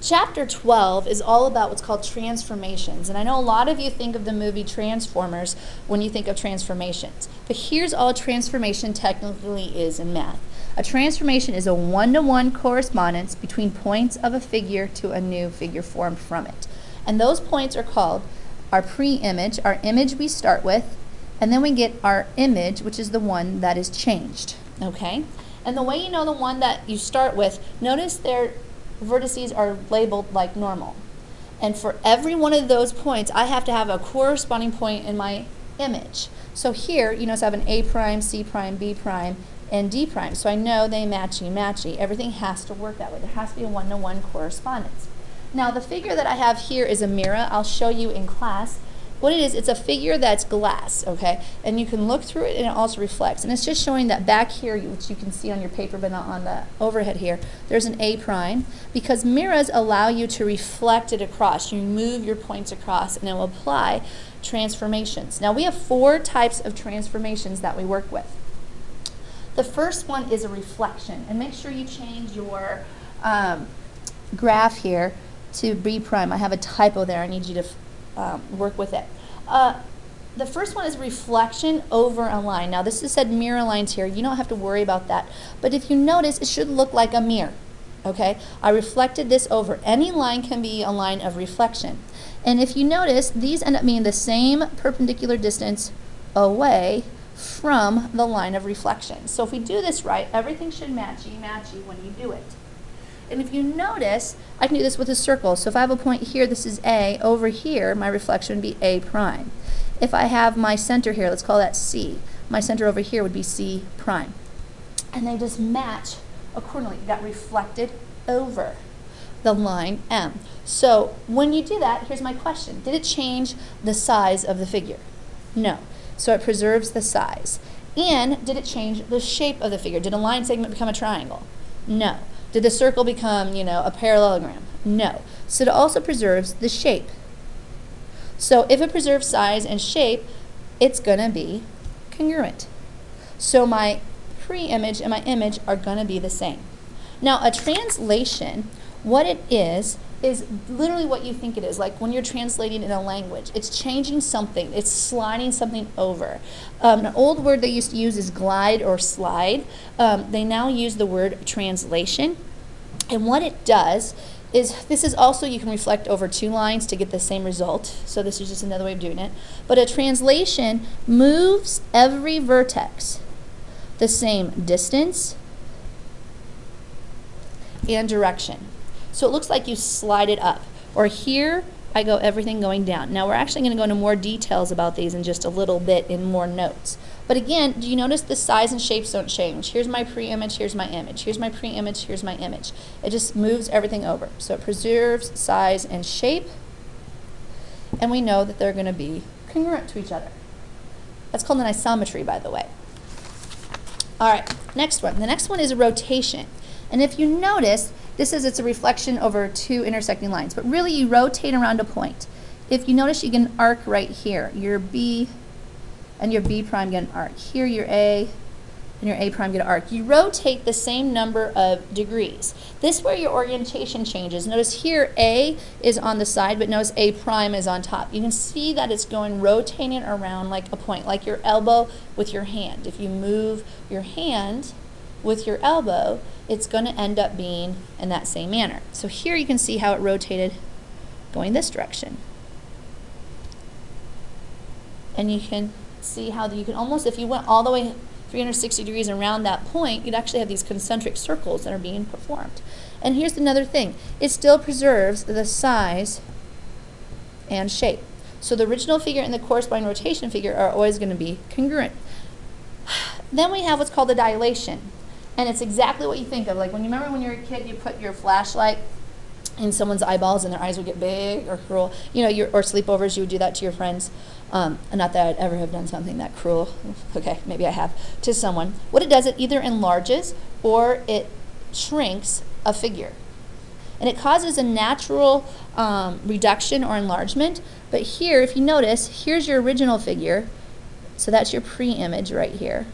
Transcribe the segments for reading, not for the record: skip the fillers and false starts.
Chapter 12 is all about what's called transformations. And I know a lot of you think of the movie Transformers when you think of transformations. But here's all a transformation technically is in math. A transformation is a one-to-one correspondence between points of a figure to a new figure formed from it. And those points are called our pre-image, our image we start with, and then we get our image, which is the one that is changed. Okay? And the way you know the one that you start with, notice their vertices are labeled like normal. And for every one of those points, I have to have a corresponding point in my image. So here, you notice I have an A prime, C prime, B prime, and D prime. So I know they matchy-matchy. Everything has to work that way. There has to be a one-to-one correspondence. Now the figure that I have here is a mirror. I'll show you in class. What it is, it's a figure that's glass, okay? And you can look through it and it also reflects. And it's just showing that back here, which you can see on your paper but not on the overhead here, there's an A prime, because mirrors allow you to reflect it across. You move your points across and it will apply transformations. Now we have 4 types of transformations that we work with. The first one is a reflection. And make sure you change your graph here to B prime. I have a typo there. I need you to work with it. The first one is reflection over a line. Now this is said mirror lines here. You don't have to worry about that. But if you notice, it should look like a mirror. Okay? I reflected this over. Any line can be a line of reflection. And if you notice, these end up being the same perpendicular distance away from the line of reflection. So if we do this right, everything should matchy-matchy when you do it. And if you notice, I can do this with a circle. So if I have a point here, this is A. Over here, my reflection would be A prime. If I have my center here, let's call that C. My center over here would be C prime. And they just match accordingly. It got reflected over the line M. So when you do that, here's my question. Did it change the size of the figure? No. So it preserves the size. And did it change the shape of the figure? Did a line segment become a triangle? No. Did the circle become, a parallelogram? No. So it also preserves the shape. So if it preserves size and shape, it's going to be congruent. So my pre-image and my image are going to be the same. Now a translation, what it is literally what you think it is. Like when you're translating in a language, it's changing something. It's sliding something over. An old word they used to use is glide or slide. They now use the word translation. And what it does is, this is also, you can reflect over 2 lines to get the same result. So this is just another way of doing it. But a translation moves every vertex the same distance and direction. So it looks like you slide it up. Or here, I go everything going down. Now we're actually going to go into more details about these in just a little bit in more notes. But again, do you notice the size and shapes don't change? Here's my pre-image, here's my image. Here's my pre-image, here's my image. It just moves everything over. So it preserves size and shape. And we know that they're going to be congruent to each other. That's called an isometry, by the way. All right, next one. The next one is a rotation. And if you notice, this is it's a reflection over 2 intersecting lines, but really you rotate around a point. If you notice, you get an arc right here. Your B and your B prime get an arc. Here your A and your A prime get an arc. You rotate the same number of degrees. This is where your orientation changes. Notice here A is on the side, but notice A prime is on top. You can see that it's going rotating around like a point, like your elbow with your hand. If you move your hand with your elbow, it's going to end up being in that same manner. So here you can see how it rotated going this direction. And you can see how you can almost, if you went all the way 360 degrees around that point, you'd actually have these concentric circles that are being performed. And here's another thing. It still preserves the size and shape. So the original figure and the corresponding rotation figure are always going to be congruent. Then we have what's called the dilation. And it's exactly what you think of. Like when you remember when you were a kid, you put your flashlight in someone's eyeballs and their eyes would get big or cruel. Or sleepovers, you would do that to your friends. Not that I'd ever have done something that cruel. Okay, maybe I have. To someone. What it does, it either enlarges or it shrinks a figure. And it causes a natural reduction or enlargement. But here, if you notice, here's your original figure. So that's your pre-image right here.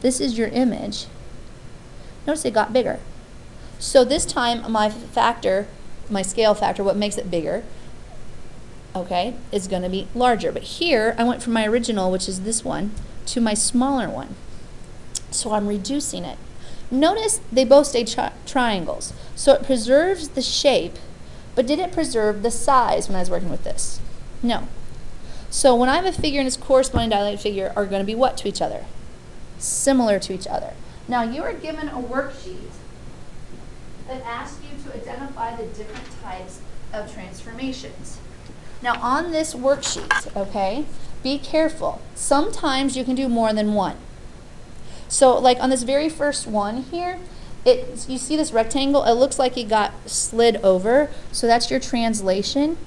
This is your image. Notice it got bigger. So this time my factor, my scale factor, what makes it bigger, okay, is going to be larger. But here I went from my original, which is this one, to my smaller one. So I'm reducing it. Notice they both stay triangles. So it preserves the shape, but did it preserve the size when I was working with this? No. So when I have a figure and its corresponding dilated figure are going to be what to each other? Similar to each other. Now you are given a worksheet that asks you to identify the different types of transformations. Now on this worksheet, okay, be careful. Sometimes you can do more than one. So like on this very first one here, you see this rectangle, it looks like it got slid over, so that's your translation.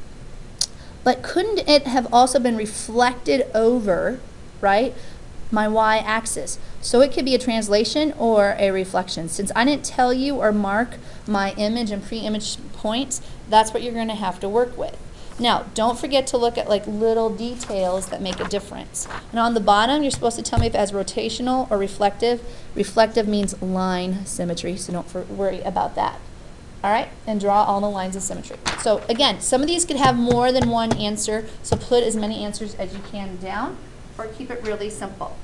But couldn't it have also been reflected over, right, my y-axis? So it could be a translation or a reflection. Since I didn't tell you or mark my image and pre-image points, that's what you're going to have to work with. Now, don't forget to look at like little details that make a difference. And on the bottom, you're supposed to tell me if it has rotational or reflective. Reflective means line symmetry, so don't worry about that. All right, and draw all the lines of symmetry. So again, some of these could have more than one answer, so put as many answers as you can down, or keep it really simple.